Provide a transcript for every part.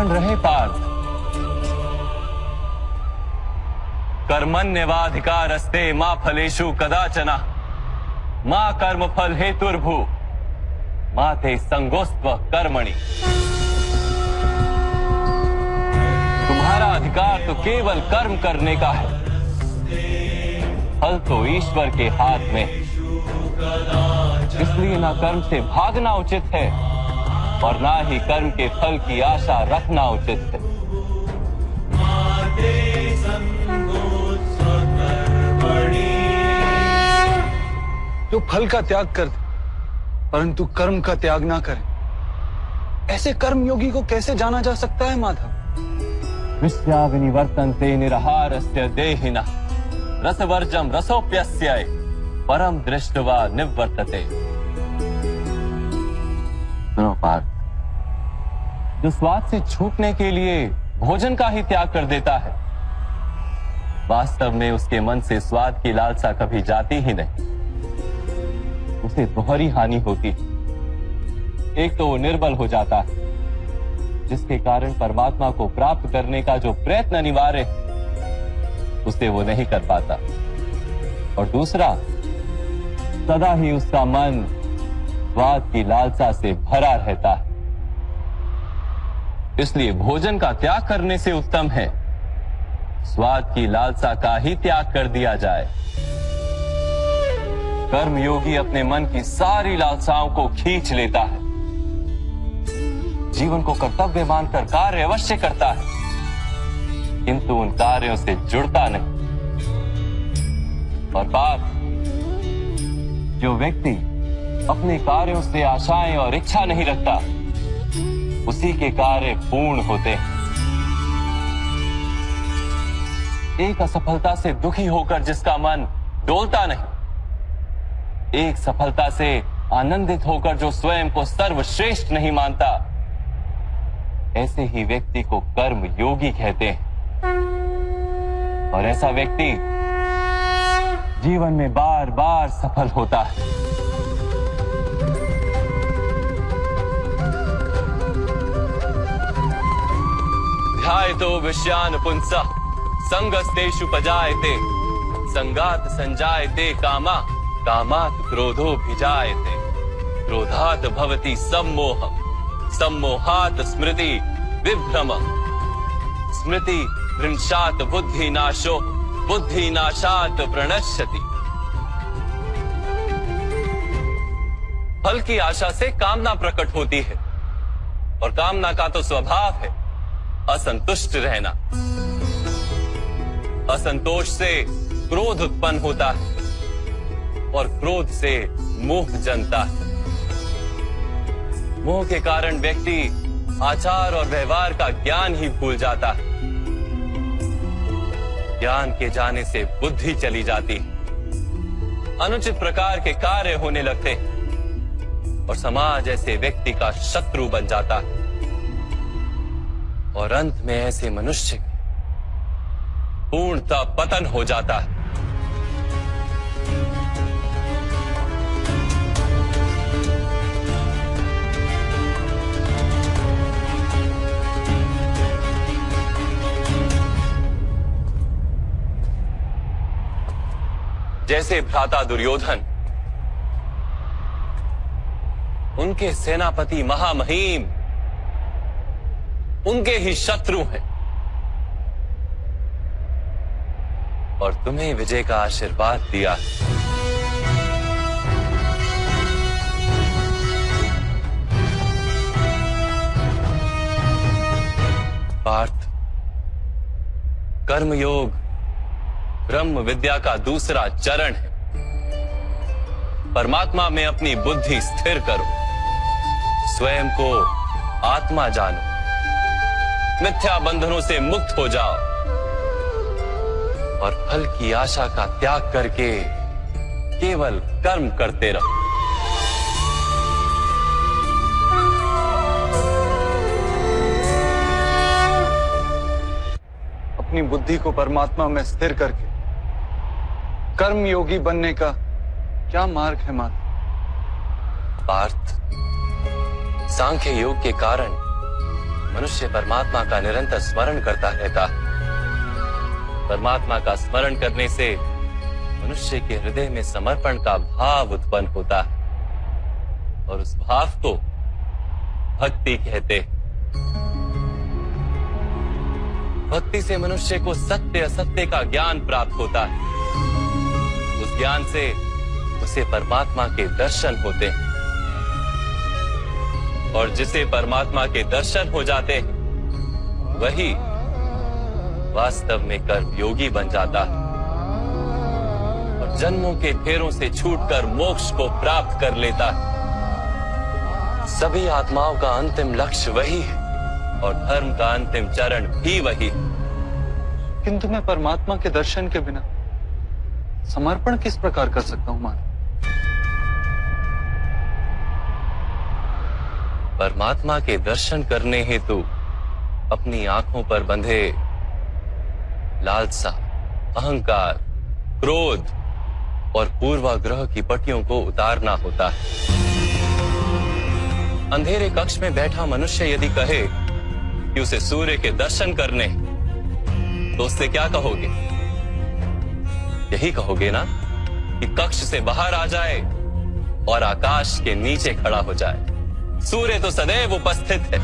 ध्यान रहे पार्थ, कर्मण्येवाधिकारस्ते मा फलेषु कदाचन मा कर्म फल हेतुर्भू मा ते संगोस्त्व कर्मणि। तुम्हारा अधिकार तो केवल कर्म करने का है, फल तो ईश्वर के हाथ में, इसलिए ना कर्म से भागना उचित है और ना ही कर्म के फल की आशा रखना उचित है। जो फल का त्याग कर दे परंतु कर्म का त्याग ना करे, ऐसे कर्म योगी को कैसे जाना जा सकता है माधव? विश्याविनिवर्तन्ते निराहारस्य देहिनः रसवर्जम रसोप्यस्य परम दृष्ट्वा निवर्तते। सुनो पार्थ, जो स्वाद से छूटने के लिए भोजन का ही त्याग कर देता है, वास्तव में उसके मन से स्वाद की लालसा कभी जाती ही नहीं। उसे दोहरी हानि होती है। एक तो वो निर्बल हो जाता है, जिसके कारण परमात्मा को प्राप्त करने का जो प्रयत्न अनिवार्य है उसे वो नहीं कर पाता, और दूसरा सदा ही उसका मन स्वाद की लालसा से भरा रहता है। इसलिए भोजन का त्याग करने से उत्तम है स्वाद की लालसा का ही त्याग कर दिया जाए। कर्म योगी अपने मन की सारी लालसाओं को खींच लेता है, जीवन को कर्तव्य मानकर कार्य अवश्य करता है, किंतु उन कार्यों से जुड़ता नहीं। और बात, जो व्यक्ति अपने कार्यों से आशाएं और इच्छा नहीं रखता, उसी के कार्य पूर्ण होते हैं। एक असफलता से दुखी होकर जिसका मन डोलता नहीं, एक सफलता से आनंदित होकर जो स्वयं को सर्वश्रेष्ठ नहीं मानता, ऐसे ही व्यक्ति को कर्म योगी कहते हैं। और ऐसा व्यक्ति जीवन में बार बार सफल होता है। ध्यायतो विषयान् पुंसः संगस्तेषु पजायते संगात संजायते कामा कामात् क्रोधो भिजायते क्रोधात् भवति सम्मोहः सम्मोहात् स्मृति विभ्रमः स्मृति भ्रंशात् बुद्धिनाशो बुद्धिनाशात् प्रणश्यति। फल की आशा से कामना प्रकट होती है, और कामना का तो स्वभाव है असंतुष्ट रहना। असंतोष से क्रोध उत्पन्न होता है, और क्रोध से मोह जन्मता है। मोह के कारण व्यक्ति आचार और व्यवहार का ज्ञान ही भूल जाता है। ज्ञान के जाने से बुद्धि चली जाती है, अनुचित प्रकार के कार्य होने लगते हैं, और समाज ऐसे व्यक्ति का शत्रु बन जाता है। और अंत में ऐसे मनुष्य पूर्णतः पतन हो जाता है। जैसे भ्राता दुर्योधन, उनके सेनापति महामहिम उनके ही शत्रु हैं, और तुम्हें विजय का आशीर्वाद दिया। पार्थ, कर्मयोग ब्रह्म विद्या का दूसरा चरण है। परमात्मा में अपनी बुद्धि स्थिर करो, स्वयं को आत्मा जानो, मिथ्या बंधनों से मुक्त हो जाओ, और फल की आशा का त्याग करके केवल कर्म करते रहो। अपनी बुद्धि को परमात्मा में स्थिर करके कर्म योगी बनने का क्या मार्ग है माता? पार्थ, सांख्य योग के कारण मनुष्य परमात्मा का निरंतर स्मरण करता रहता है। परमात्मा का स्मरण करने से मनुष्य के हृदय में समर्पण का भाव उत्पन्न होता है और उस भाव को भक्ति कहते हैं। भक्ति से मनुष्य को सत्य असत्य का ज्ञान प्राप्त होता है। उस ज्ञान से उसे परमात्मा के दर्शन होते हैं और जिसे परमात्मा के दर्शन हो जाते हैं वही वास्तव में कर्मयोगी बन जाता है और जन्मों के फेरों से छूटकर मोक्ष को प्राप्त कर लेता है। सभी आत्माओं का अंतिम लक्ष्य वही है और धर्म का अंतिम चरण भी वही है। किंतु मैं परमात्मा के दर्शन के बिना समर्पण किस प्रकार कर सकता हूं माधव? परमात्मा के दर्शन करने हेतु अपनी आंखों पर बंधे लालसा, अहंकार, क्रोध और पूर्वाग्रह की पट्टियों को उतारना होता है। अंधेरे कक्ष में बैठा मनुष्य यदि कहे कि उसे सूर्य के दर्शन करने, तो उससे क्या कहोगे? यही कहोगे ना कि कक्ष से बाहर आ जाए और आकाश के नीचे खड़ा हो जाए। सूर्य तो सदैव उपस्थित है।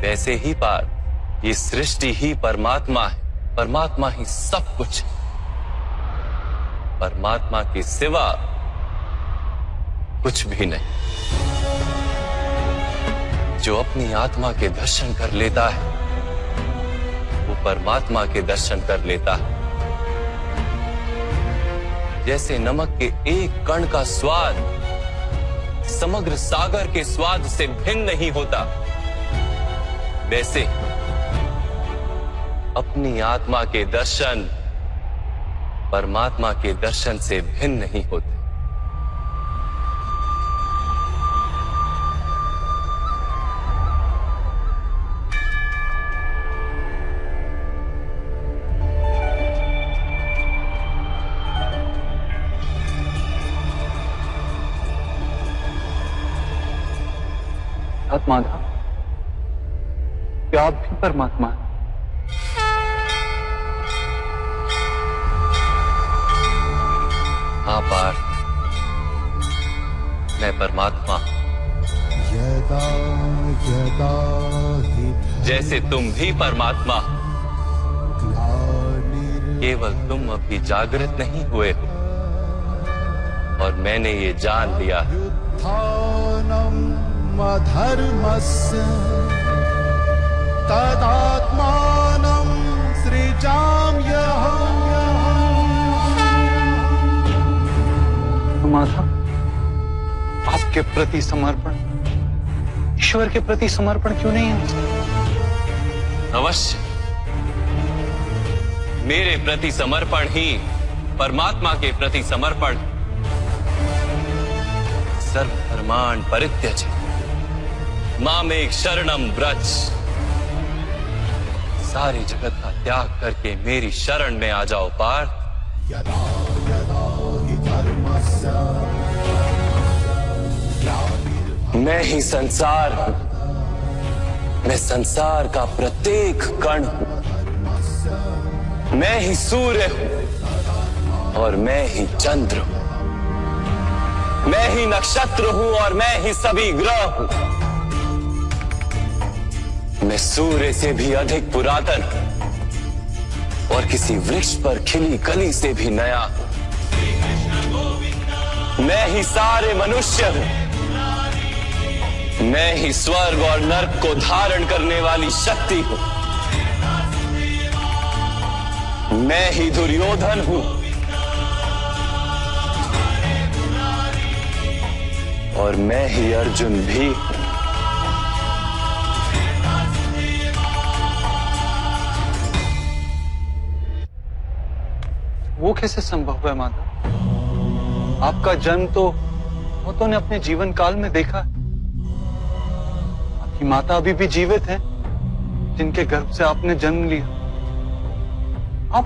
वैसे ही पार ये सृष्टि ही परमात्मा है, परमात्मा ही सब कुछ है। परमात्मा के सिवा कुछ भी नहीं। जो अपनी आत्मा के दर्शन कर लेता है वो परमात्मा के दर्शन कर लेता है। जैसे नमक के एक कण का स्वाद समग्र सागर के स्वाद से भिन्न नहीं होता, वैसे अपनी आत्मा के दर्शन परमात्मा के दर्शन से भिन्न नहीं होते। माधव, क्या आप भी परमात्मा हैं? हाँ पार्थ, मैं परमात्मा हूं। जैसे तुम भी परमात्मा हो, केवल तुम अभी जागृत नहीं हुए हो और मैंने ये जान लिया है। धर्मस्य तदात्मानं सृजाम्यहम्। माधव, आपके प्रति समर्पण ईश्वर के प्रति समर्पण क्यों नहीं है? अवश्य, मेरे प्रति समर्पण ही परमात्मा के प्रति समर्पण। सर्वधर्मान् परित्यज्य मामेक शरणम व्रज। सारे जगत का त्याग करके मेरी शरण में आ जाओ पार्थ। यदा यदा हि धर्मस्य मैं ही संसार हूं, मैं संसार का प्रत्येक कण हूं। मैं ही सूर्य हूं और मैं ही चंद्र हूं। मैं ही नक्षत्र हूं और मैं ही सभी ग्रह हूं। मैं सूर्य से भी अधिक पुरातन हूं और किसी वृक्ष पर खिली कली से भी नया हूं। मैं ही सारे मनुष्य हूं। मैं ही स्वर्ग और नरक को धारण करने वाली शक्ति हूं। मैं ही दुर्योधन हूं और मैं ही अर्जुन भी हूं। वो कैसे संभव है माधव? आपका जन्म तो बहुतों ने अपने जीवन काल में देखा है। आपकी माता अभी भी जीवित है, जिनके गर्भ से आपने जन्म लिया। आप